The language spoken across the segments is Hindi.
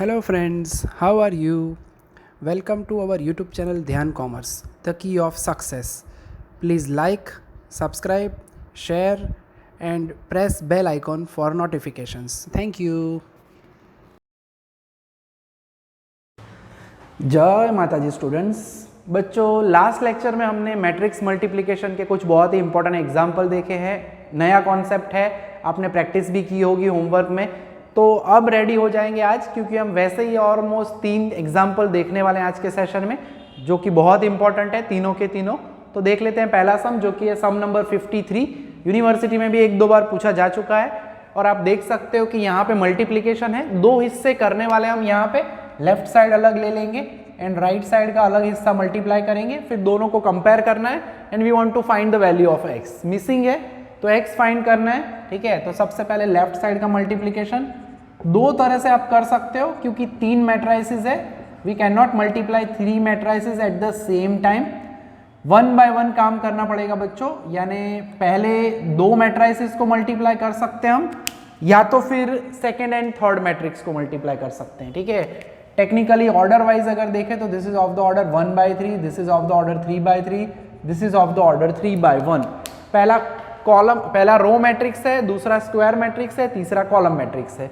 Hello friends, how are you? Welcome to our YouTube channel Dhyan Commerce, the key of success. Please like, subscribe, share and press bell icon for notifications. Thank you. जय माता जी स्टूडेंट्स। बच्चों, लास्ट लेक्चर में हमने मैट्रिक्स मल्टीप्लिकेशन के कुछ बहुत ही इंपॉर्टेंट एग्जाम्पल देखे हैं। नया कॉन्सेप्ट है, आपने प्रैक्टिस भी की होगी होमवर्क में, तो अब रेडी हो जाएंगे आज, क्योंकि हम वैसे ही ऑलमोस्ट 3 एग्जाम्पल देखने वाले हैं आज के सेशन में, जो कि बहुत इंपॉर्टेंट है तीनों के तीनों। तो देख लेते हैं पहला सम, जो कि है सम नंबर 53। यूनिवर्सिटी में भी 1-2 बार पूछा जा चुका है और आप देख सकते हो कि यहाँ पे मल्टीप्लिकेशन है। 2 हिस्से करने वाले हम यहाँ पे, लेफ्ट साइड अलग ले लेंगे एंड राइट साइड का अलग हिस्सा मल्टीप्लाई करेंगे, फिर दोनों को कंपेयर करना है and we want to find the value of x। Missing है तो x फाइंड करना है, ठीक है। तो सबसे पहले लेफ्ट साइड का मल्टीप्लिकेशन 2 तरह से आप कर सकते हो, क्योंकि 3 मैट्राइसिस है। We can not multiply 3 matrices at the same time. 1 by 1 काम करना पड़ेगा बच्चों, यानी पहले 2 मैट्राइसिस को मल्टीप्लाई कर सकते हैं हम, या तो फिर सेकेंड एंड थर्ड मैट्रिक्स को मल्टीप्लाई कर सकते हैं, ठीक है। टेक्निकली ऑर्डर वाइज अगर देखें तो this is of the order 1/3, this is of the order 3/3, this is of the order 3/1। पहला रो मैट्रिक्स है, दूसरा स्क्वायर मैट्रिक्स है, तीसरा कॉलम मैट्रिक्स है।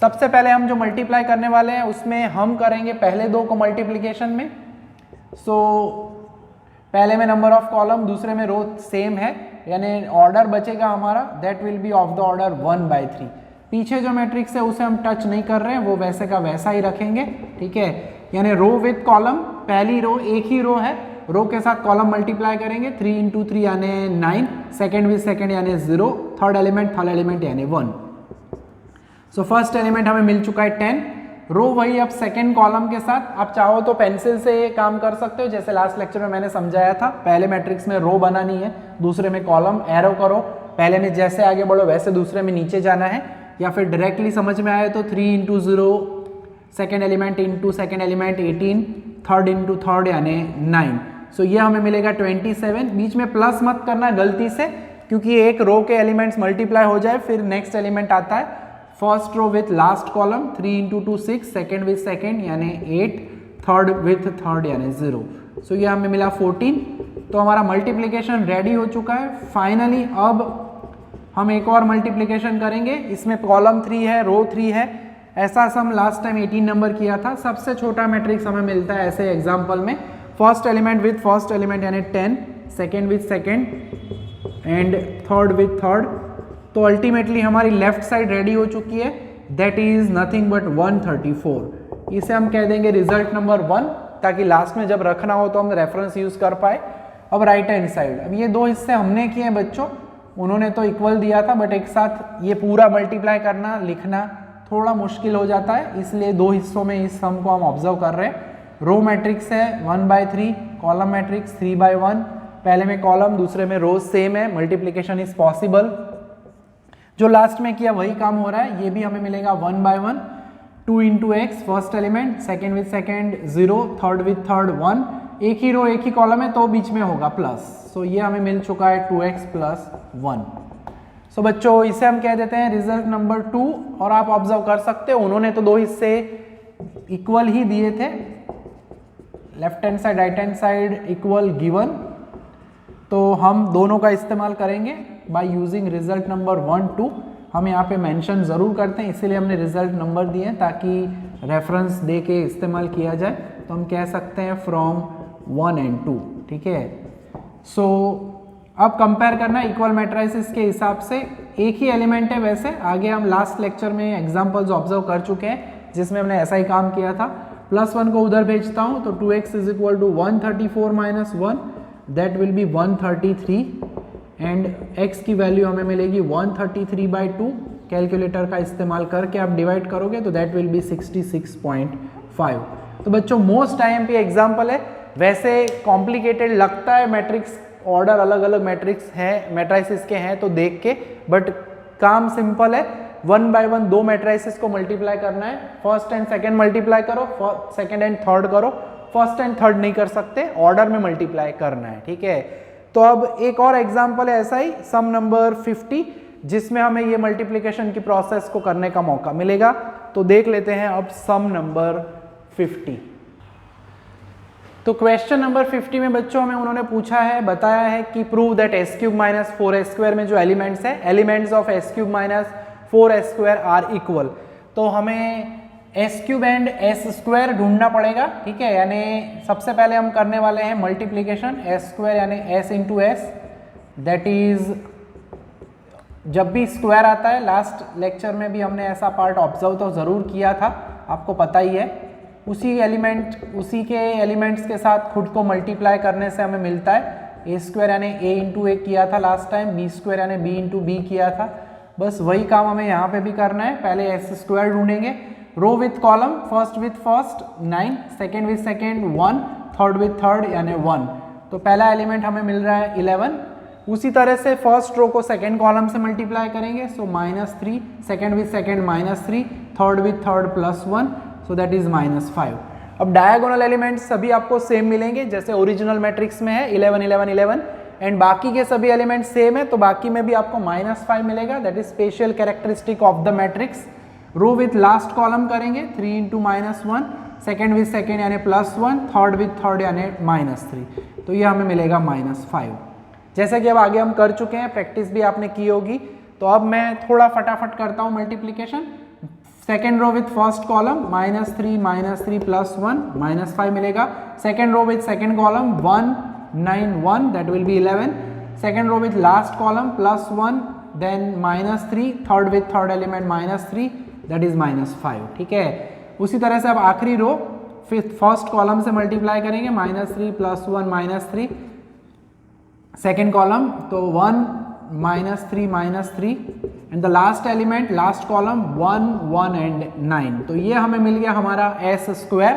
सबसे पहले हम जो मल्टीप्लाई करने वाले हैं उसमें हम करेंगे पहले 2 को मल्टीप्लिकेशन में। पहले में नंबर ऑफ कॉलम, दूसरे में रो सेम है, यानी ऑर्डर बचेगा हमारा, that will B of the order 1/3। पीछे जो मैट्रिक्स है उसे हम टच नहीं कर रहे हैं, वो वैसे का वैसा ही रखेंगे, ठीक है। यानी रो विथ कॉलम, पहली रो एक ही रो है, रो के साथ कॉलम मल्टीप्लाई करेंगे, 3 × 3 यानी 9, सेकेंड विथ सेकेंड यानी 0, थर्ड एलिमेंट यानी 1। सो फर्स्ट एलिमेंट हमें मिल चुका है 10। रो वही, अब सेकेंड कॉलम के साथ आप चाहो तो पेंसिल से काम कर सकते हो, जैसे लास्ट लेक्चर में मैंने समझाया था। पहले मैट्रिक्स में रो बनानी है, दूसरे में कॉलम, एरो करो, पहले में जैसे आगे बढ़ो वैसे दूसरे में नीचे जाना है, या फिर डायरेक्टली समझ में आए तो 3 × 0, second element into second element 18, third into third यानी 9। सो ये हमें मिलेगा 27। बीच में प्लस मत करना गलती से, क्योंकि एक रो के एलिमेंट्स मल्टीप्लाई हो जाए फिर नेक्स्ट एलिमेंट आता है। First row with last column, 3 × 2 6, second with second यानी 8, थर्ड विथ थर्ड यानी 0। सो ये हमें मिला 14। तो हमारा मल्टीप्लिकेशन रेडी हो चुका है फाइनली। अब हम एक और मल्टीप्लिकेशन करेंगे, इसमें कॉलम 3 है, रो 3 है। ऐसा सम लास्ट टाइम 18 नंबर किया था। सबसे छोटा मैट्रिक्स हमें मिलता है ऐसे एग्जाम्पल में, first element with first element यानी 10, second with second and third with third. तो अल्टीमेटली हमारी लेफ्ट साइड रेडी हो चुकी है, दैट इज नथिंग बट 134। इसे हम कह देंगे रिजल्ट नंबर 1, ताकि लास्ट में जब रखना हो तो हम रेफरेंस यूज कर पाए। अब राइट हैंड साइड, अब ये 2 हिस्से हमने किए बच्चों, उन्होंने तो इक्वल दिया था, बट एक साथ ये पूरा मल्टीप्लाई करना लिखना थोड़ा मुश्किल हो जाता है, इसलिए 2 हिस्सों में इस सम को हम ऑब्जर्व कर रहे हैं। रो मैट्रिक्स है 1/3, कॉलम मैट्रिक्स 3/1, पहले में कॉलम दूसरे में रो सेम है, मल्टीप्लिकेशन इज पॉसिबल। जो लास्ट में किया वही काम हो रहा है, ये भी हमें मिलेगा 1/1, 2 × x, first element, second with second 0, third with third 1, एक ही रो एक ही कॉलम है तो बीच में होगा प्लस। सो ये हमें मिल चुका है 2x + 1। सो बच्चों, इसे हम कह देते हैं रिजल्ट नंबर 2। और आप ऑब्जर्व कर सकते हो उन्होंने तो 2 हिस्से इक्वल ही दिए थे, left hand side right hand side equal given, तो हम दोनों का इस्तेमाल करेंगे बाय यूजिंग रिजल्ट नंबर 1, 2। हम यहाँ पे मेंशन ज़रूर करते हैं, इसीलिए हमने रिजल्ट नंबर दिए हैं ताकि रेफरेंस दे के इस्तेमाल किया जाए। तो हम कह सकते हैं फ्रॉम 1 and 2, ठीक है। सो अब कंपेयर करना इक्वल मैट्राइसिस के हिसाब से, एक ही एलिमेंट है वैसे। आगे हम लास्ट लेक्चर में एग्जांपल्स ऑब्जर्व कर चुके हैं जिसमें हमने ऐसा ही काम किया था। +1 को उधर भेजता हूँ तो 2x = 134 - 1, that will B 133 and x की वैल्यू हमें मिलेगी 133/2। कैलकुलेटर का इस्तेमाल करके आप डिवाइड करोगे तो दैट विल बी 66.5। तो बच्चों, मोस्ट IMP एग्जाम्पल है। वैसे कॉम्प्लिकेटेड लगता है, मैट्रिक्स ऑर्डर अलग अलग मैट्रिक्स हैं, मैट्राइसिस के हैं तो देख के, बट काम सिंपल है। 1/1 2 मैट्राइसिस को मल्टीप्लाई करना है, फर्स्ट एंड सेकेंड मल्टीप्लाई करो, सेकेंड एंड थर्ड करो, फर्स्ट एंड थर्ड नहीं कर सकते, ऑर्डर में मल्टीप्लाई करना है, ठीक है। तो अब एक और एग्जाम्पल है ऐसा ही, सम नंबर 50, जिसमें हमें ये मल्टीप्लिकेशन की प्रोसेस को करने का मौका मिलेगा। तो देख लेते हैं अब सम नंबर 50। तो क्वेश्चन नंबर 50 में बच्चों हमें उन्होंने पूछा है, बताया है कि prove that s cube minus 4s² में जो एलिमेंट्स है, elements of s cube minus 4s² are equal. तो हमें s cube and s square ढूंढना पड़ेगा, ठीक है। यानी सबसे पहले हम करने वाले हैं मल्टीप्लीकेशन, एस स्क्वायर यानी S into S, that is जब भी स्क्वायर आता है, लास्ट लेक्चर में भी हमने ऐसा पार्ट ऑब्जर्व तो ज़रूर किया था, आपको पता ही है, उसी के एलिमेंट्स के साथ खुद को मल्टीप्लाई करने से हमें मिलता है ए स्क्वायर यानी ए इंटू ए किया था लास्ट टाइम, बी स्क्वायर यानी बी इंटू बी किया था। बस वही काम हमें यहाँ पे भी करना है। पहले एस स्क्वायर ढूंढेंगे, row with column, first with first 9, second with second 1, third with third यानी 1। तो पहला एलिमेंट हमें मिल रहा है 11। उसी तरह से फर्स्ट रो को सेकेंड कॉलम से मल्टीप्लाई करेंगे, सो -3, second with second -3, third with third +1, so that is -5। अब डायगोनल एलिमेंट्स सभी आपको सेम मिलेंगे जैसे ओरिजिनल मैट्रिक्स में है 11 11 11, एंड बाकी के सभी एलिमेंट्स सेम है, तो बाकी में भी आपको -5 मिलेगा, that is special characteristic of the matrix. Row with last column करेंगे 3 × -1, सेकेंड विथ सेकेंड यानी +1, थर्ड विथ थर्ड यानी -3, तो ये हमें मिलेगा -5। जैसे कि अब आगे हम कर चुके हैं, प्रैक्टिस भी आपने की होगी, तो अब मैं थोड़ा फटाफट करता हूँ multiplication. Second row with first column -3 +1 -5 मिलेगा। Second row with second column 1 9 1, that will be 11। Second row with last column +1 then -3, third with third element -3, that is -5, ठीक है। उसी तरह से अब आखिरी रो फर्स्ट कॉलम से मल्टीप्लाई करेंगे, -3 +1 -3, सेकेंड कॉलम तो 1 -3 and the last element last column 1 1 and 9। तो ये हमें मिल गया हमारा एस स्क्वायर।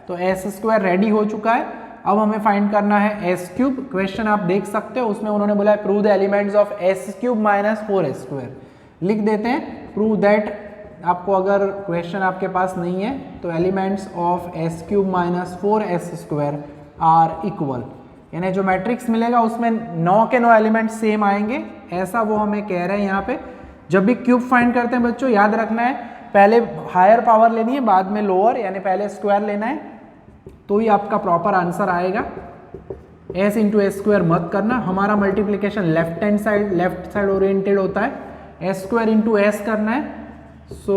तो एस स्क्वायर रेडी हो चुका है। अब हमें फाइंड करना है एस क्यूब। क्वेश्चन आप देख सकते हो, उसमें उन्होंने बोला है prove the elements of s cube minus 4s²। लिख देते हैं प्रूव दैट। आपको अगर क्वेश्चन आपके पास नहीं है तो elements of s cube minus 4s² are equal, यानी जो मैट्रिक्स मिलेगा उसमें 9 के 9 एलिमेंट सेम आएंगे, ऐसा वो हमें कह रहे हैं यहाँ पे। जब भी क्यूब फाइंड करते हैं बच्चों, याद रखना है पहले हायर पावर लेनी है, बाद में लोअर, यानी पहले स्क्वायर लेना है, तो ही आपका प्रॉपर आंसर आएगा। s इंटू एस स्क्वायर मत करना। हमारा मल्टीप्लीकेशन लेफ्ट साइड ओरिएंटेड होता है, एस स्क्वायर इंटू एस करना है। सो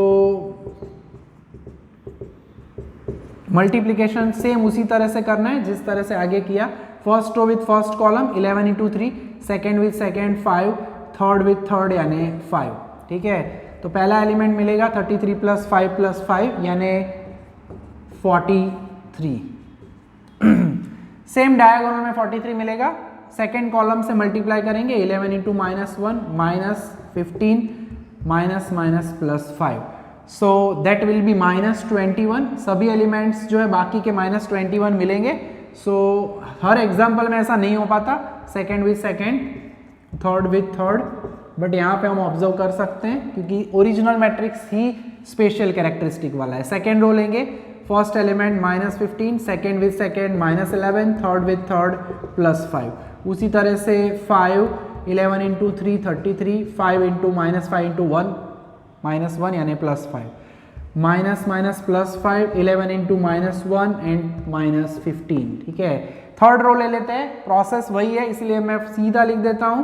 मल्टीप्लीकेशन सेम उसी तरह से करना है जिस तरह से आगे किया। First row with first column 11 into 3, second with second 5, third with third यानी 5, ठीक है। तो पहला एलिमेंट मिलेगा 33 + 5 + 5 यानी 43। सेम डायगोनल में 43 मिलेगा। सेकेंड कॉलम से मल्टीप्लाई करेंगे 11 into -1 -15 -+5, so that will B -21। सभी एलिमेंट्स जो है बाकी के -21 मिलेंगे। सो हर एग्जाम्पल में ऐसा नहीं हो पाता, second with second, third with third, but यहाँ पे हम ऑब्जर्व कर सकते हैं क्योंकि ओरिजिनल मैट्रिक्स ही स्पेशल कैरेक्टरिस्टिक वाला है। सेकेंड रो लेंगे, first element -15, second with second -11, third with third +5। उसी तरह से 5 11 इंटू 3 33, 5 इंटू -5 इंटू 1 -1 यानी +5, +5 11 इंटू -1 एंड -15, ठीक है। थर्ड रो ले लेते हैं, प्रोसेस वही है इसलिए मैं सीधा लिख देता हूँ,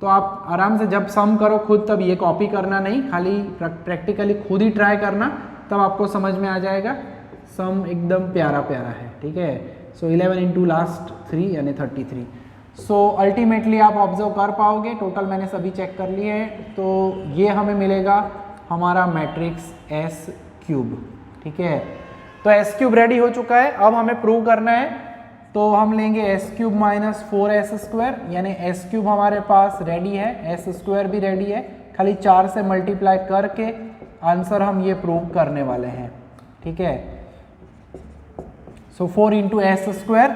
तो आप आराम से जब सम करो खुद, तब ये कॉपी करना नहीं, खाली प्रैक्टिकली खुद ही ट्राई करना, तब आपको समझ में आ जाएगा। सम एकदम प्यारा प्यारा है, ठीक है। सो 11 इंटू लास्ट 3 यानी 33। सो अल्टीमेटली आप ऑब्जर्व कर पाओगे, टोटल मैंने सभी चेक कर लिए हैं, तो ये हमें मिलेगा हमारा मैट्रिक्स एस क्यूब, ठीक है। तो एस क्यूब रेडी हो चुका है। अब हमें प्रूव करना है, तो हम लेंगे एस क्यूब माइनस 4s², यानी एस क्यूब हमारे पास रेडी है, एस स्क्वायर भी रेडी है, खाली 4 से मल्टीप्लाई करके आंसर हम ये प्रूव करने वाले हैं, ठीक है। सो 4 इंटू s²,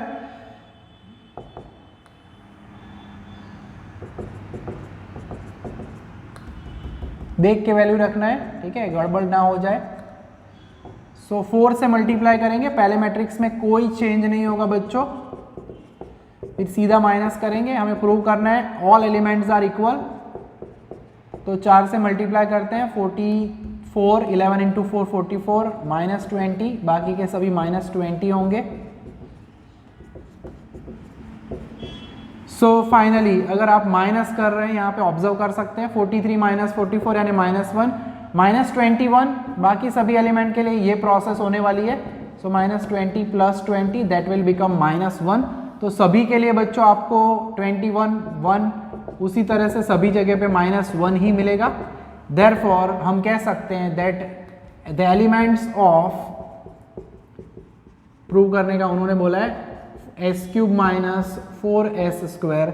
देख के वैल्यू रखना है, ठीक है, गड़बड़ ना हो जाए। सो 4 से मल्टीप्लाई करेंगे, पहले मैट्रिक्स में कोई चेंज नहीं होगा बच्चों, फिर सीधा माइनस करेंगे। हमें प्रूव करना है ऑल एलिमेंट्स आर इक्वल, तो 4 से मल्टीप्लाई करते हैं, 4, 11 इंटू 4 44, -20, बाकी के सभी -20 होंगे। सो फाइनली अगर आप माइनस कर रहे हैं यहाँ पे ऑब्जर्व कर सकते हैं 43 माइनस 44 यानी -1, -21, बाकी सभी एलिमेंट के लिए ये प्रोसेस होने वाली है। सो -20 + 20 दैट विल बिकम -1। तो सभी के लिए बच्चों आपको 21 1 उसी तरह से सभी जगह पे -1 ही मिलेगा। देयरफॉर हम कह सकते हैं that the elements of, prove करने का उन्होंने बोला है s³ - 4s²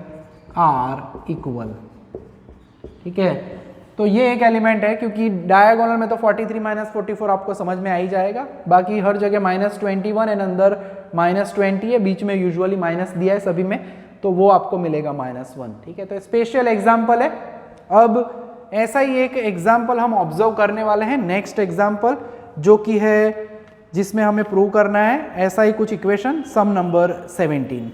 आर इक्वल। ठीक है, तो ये एक एलिमेंट है, क्योंकि डायगोनल में तो 43 - 44 आपको समझ में आ ही जाएगा, बाकी हर जगह -21 एंड अंदर -20 है, बीच में यूजुअली माइनस दिया है सभी में, तो वो आपको मिलेगा -1। ठीक है, तो स्पेशल एग्जाम्पल है। अब ऐसा ही एक एग्जाम्पल हम ऑब्जर्व करने वाले हैं, नेक्स्ट एग्जाम्पल, जो कि है जिसमें हमें प्रूव करना है ऐसा ही कुछ इक्वेशन, सम नंबर 17।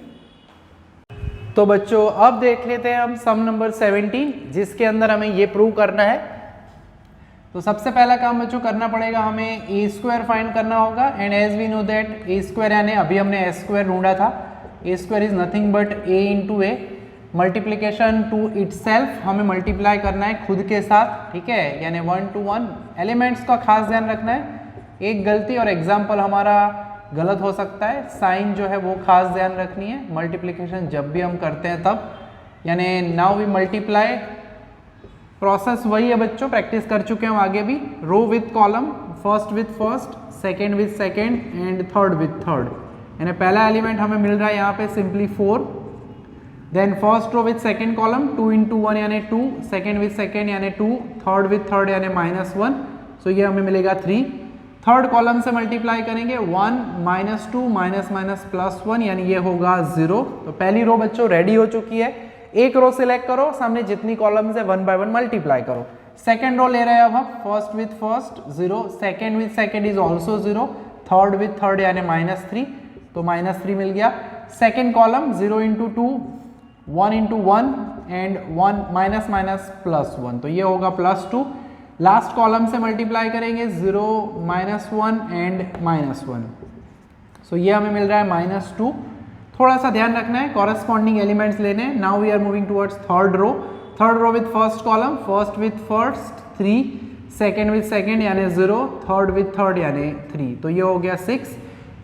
तो बच्चों अब देख लेते हैं हम सम नंबर 17, जिसके अंदर हमें ये प्रूव करना है। तो सबसे पहला काम बच्चों करना पड़ेगा, हमें a² फाइंड करना होगा। And as we know that a² यानी अभी हमने s² ढूंढा था, a² is nothing but a into a, multiplication to itself, हमें मल्टीप्लाई करना है खुद के साथ। ठीक है, यानी 1 to 1। एलिमेंट्स का खास ध्यान रखना है, एक गलती और एग्जाम्पल हमारा गलत हो सकता है, साइन जो है वो खास ध्यान रखनी है मल्टीप्लिकेशन जब भी हम करते हैं तब। यानी नाउ वी मल्टीप्लाई, प्रोसेस वही है बच्चों, प्रैक्टिस कर चुके हैं हम आगे भी। Row with column, first with first, second with second and third with third. यानी पहला एलिमेंट हमें मिल रहा है यहाँ पे simply 4, then first row with second column 2 into 1 यानी 2, सेकेंड विथ सेकेंड यानी 2, थर्ड विथ थर्ड यानी -1, सो ये हमें मिलेगा 3। थर्ड कॉलम से मल्टीप्लाई करेंगे 1 -2 -+1 यानी ये होगा 0। तो पहली रो बच्चों रेडी हो चुकी है। एक रो सिलेक्ट करो, सामने जितनी कॉलम्स है 1 by 1 मल्टीप्लाई करो। सेकेंड रो ले रहे हैं अब हम, first with first 0, second with second is also 0, third with third यानी -3, तो -3 मिल गया। Second column 0 into 2, 1 into 1 and 1 -+1, तो ये होगा +2। लास्ट कॉलम से मल्टीप्लाई करेंगे 0 -1 एंड -1, सो ये हमें मिल रहा है -2। थोड़ा सा ध्यान रखना है, कॉरेस्पॉन्डिंग एलिमेंट्स लेने। Now we are moving towards third row. Third row with first column, first with first 3, second with second यानी 0, थर्ड विथ थर्ड यानी 3, तो ये हो गया 6।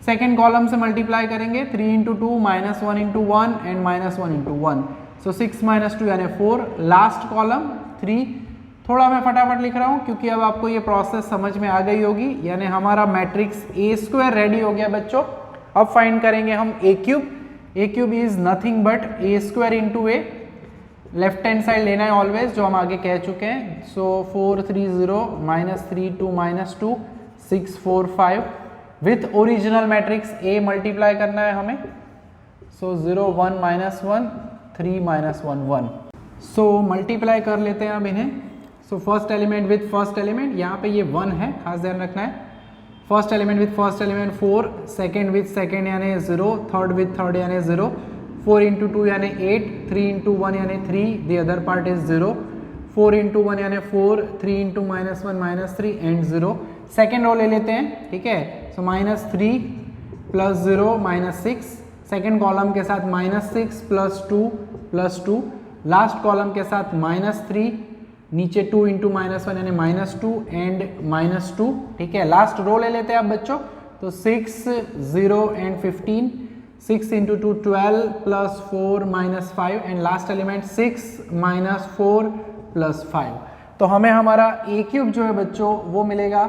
सेकेंड कॉलम से मल्टीप्लाई करेंगे 3 into 2 -1 into 1 एंड -1 into 1, सो 6 - 2 यानी 4। लास्ट कॉलम 3, थोड़ा मैं फटाफट लिख रहा हूँ क्योंकि अब आपको ये प्रोसेस समझ में आ गई होगी। यानी हमारा मैट्रिक्स a² रेडी हो गया बच्चों। अब फाइंड करेंगे हम a³। a³ is nothing but a² into a, left hand side लेना है ऑलवेज, जो हम आगे कह चुके हैं। सो 4 3 0 -3 2 -2 6 4 5 with original matrix a multiply करना है हमें। सो 0 1 -1 3 -1 1, सो मल्टीप्लाई कर लेते हैं अब इन्हें। So first element with first element, यहाँ पे ये 1 है, खास ध्यान रखना है। First element with first element 4, second with second यानी 0, थर्ड विथ थर्ड यानी 0, 4 into 2 यानी 8, 3 into 1 यानी 3, the other part is 0, 4 into 1 यानी 4, 3 into -1 -3 एंड 0। सेकेंड रो ले लेते हैं, ठीक है। सो -3 + 0 -6, सेकेंड कॉलम के साथ -6 + 2 लास्ट कॉलम के साथ -3, नीचे 2 into -1 यानी -2 एंड -2, ठीक है। लास्ट रो ले लेते हैं अब बच्चों, तो 6 0 and 15, 6 into 2 12 + 4 -5 and last element 6 -4 + 5। तो हमें हमारा a³ जो है बच्चों वो मिलेगा,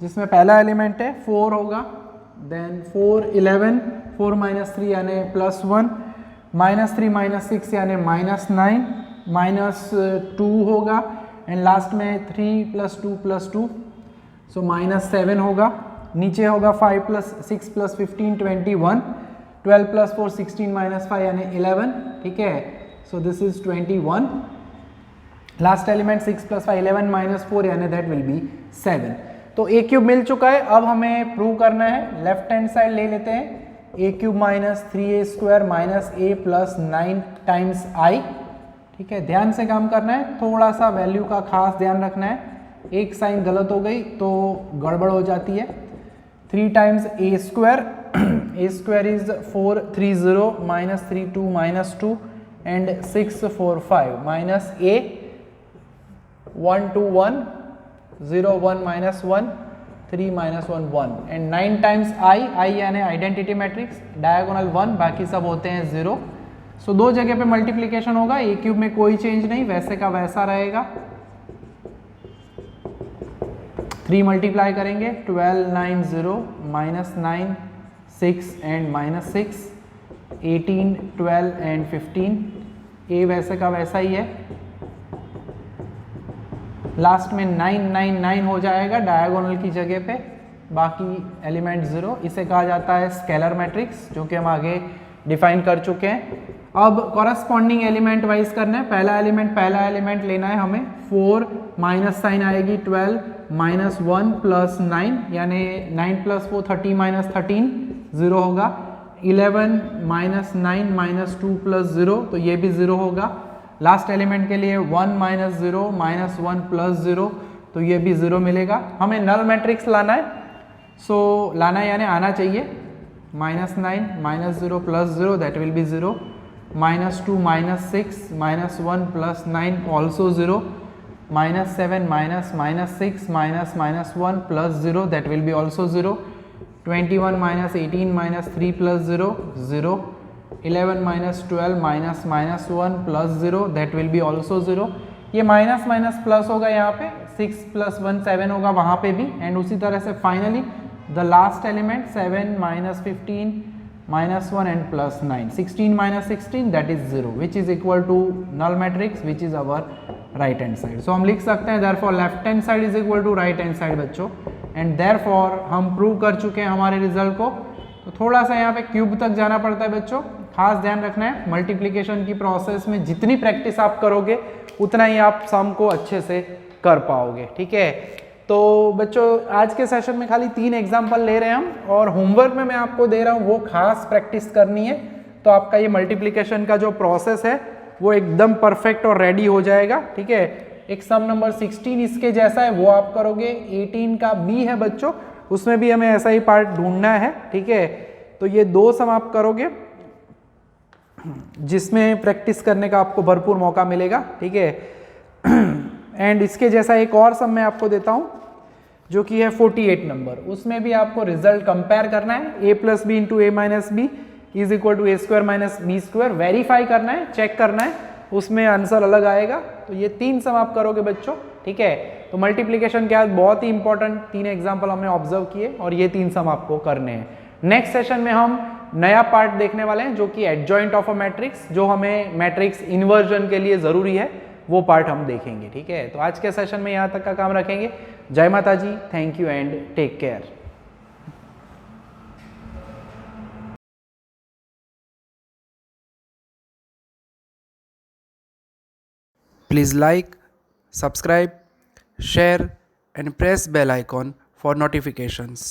जिसमें पहला एलिमेंट है 4 होगा, देन 4 11, 4 -3 यानी +1, -3 -6 यानी -9, -2 होगा एंड लास्ट में 3 + 2 + 2, सो -7 होगा। नीचे होगा 5 + 6 + 15 21, 12 + 4 16 -5 यानी 11, ठीक है। So this is 21। Last element 6 + 5 11 -4 यानी दैट विल बी 7। तो a³ मिल चुका है। अब हमें प्रूव करना है, लेफ्ट हैंड साइड ले लेते हैं, a³ - 3a² - a + 9 times i, ठीक है। ध्यान से काम करना है, थोड़ा सा वैल्यू का खास ध्यान रखना है। एक साइन गलत हो गई तो गड़बड़ हो जाती है। 3 times A square, A square is 430 minus 32 minus 2 and 645 minus A 1 2 1 0 1 minus 1 3 minus 1 1 and 9 times I यानी आइडेंटिटी मैट्रिक्स, डायगोनल 1 बाकी सब होते हैं 0। सो दो जगह पे मल्टीप्लिकेशन होगा, ए क्यूब में कोई चेंज नहीं, वैसे का वैसा रहेगा। 3 मल्टीप्लाई करेंगे, 12 9 0 माइनस 9 6 एंड माइनस 6 18 12 एंड 15, ए वैसे का वैसा ही है। लास्ट में 9 9 9 हो जाएगा डायगोनल की जगह पे, बाकी एलिमेंट 0। इसे कहा जाता है स्केलर मैट्रिक्स, जो कि हम आगे डिफाइन कर चुके हैं। अब कॉरस्पॉन्डिंग एलिमेंट वाइज करना है। पहला एलिमेंट लेना है हमें। 4 माइनस साइन आएगी 12 माइनस 1 प्लस 9 यानी 9 प्लस 4 30 माइनस 13 0 होगा। 11 माइनस 9 माइनस 2 प्लस 0 तो ये भी 0 होगा। लास्ट एलिमेंट के लिए 1 माइनस 0 माइनस 1 प्लस 0 तो ये भी 0 मिलेगा। हमें नल मैट्रिक्स लाना है, सो लाना यानी आना चाहिए। Minus 9 minus 0 plus 0 that will B 0, minus 2 minus 6 minus 1 plus 9 also 0, minus 7 minus minus 6 minus minus 1 plus 0 that will B also 0, 21 minus 18 minus 3 plus 0 0, 11 minus 12 minus minus 1 plus 0 that will B also 0। ये माइनस माइनस प्लस होगा यहाँ पे, 6 प्लस 1 7 होगा वहाँ पे भी। एंड उसी तरह से finally the last element 7 minus 15 minus 1 and plus 9, 16 minus 16 that is 0 which is equal to null matrix which is our right hand side. So हम लिख सकते हैं therefore left hand side is equal to right hand side बच्चों। एंड देयरफॉर हम प्रूव कर चुके हैं हमारे रिजल्ट को। तो थोड़ा सा यहाँ पे क्यूब तक जाना पड़ता है बच्चों, खास ध्यान रखना है। मल्टीप्लिकेशन की प्रोसेस में जितनी प्रैक्टिस आप करोगे उतना ही आप सम को अच्छे से कर पाओगे, ठीक है। तो बच्चों आज के सेशन में खाली 3 एग्जाम्पल ले रहे हैं हम, और होमवर्क में मैं आपको दे रहा हूँ वो खास प्रैक्टिस करनी है। तो आपका ये मल्टीप्लिकेशन का जो प्रोसेस है वो एकदम परफेक्ट और रेडी हो जाएगा, ठीक है। एक सम नंबर 16 इसके जैसा है वो आप करोगे। 18 का बी है बच्चों, उसमें भी हमें ऐसा ही पार्ट ढूंढना है, ठीक है। तो ये 2 सम आप करोगे जिसमें प्रैक्टिस करने का आपको भरपूर मौका मिलेगा, ठीक है। एंड इसके जैसा एक और सम मैं आपको देता हूं जो कि है 48 नंबर। उसमें भी आपको रिजल्ट कंपेयर करना है, a plus b into a minus b is equal to a square minus b square. Verify करना है, चेक करना है, उसमें आंसर अलग आएगा। तो ये 3 सम आप करोगे बच्चों, ठीक है। तो मल्टीप्लिकेशन के बाद बहुत ही इंपॉर्टेंट 3 एग्जाम्पल हमने ऑब्जर्व किए और ये 3 सम आपको करने हैं। नेक्स्ट सेशन में हम नया पार्ट देखने वाले हैं जो कि एडजॉइंट ऑफ अ मैट्रिक्स, जो हमें मैट्रिक्स इन्वर्जन के लिए जरूरी है, वो पार्ट हम देखेंगे, ठीक है। तो आज के सेशन में यहाँ तक का काम रखेंगे। जय Mata ji, thank you and take care. Please like, subscribe, share and press bell icon for notifications.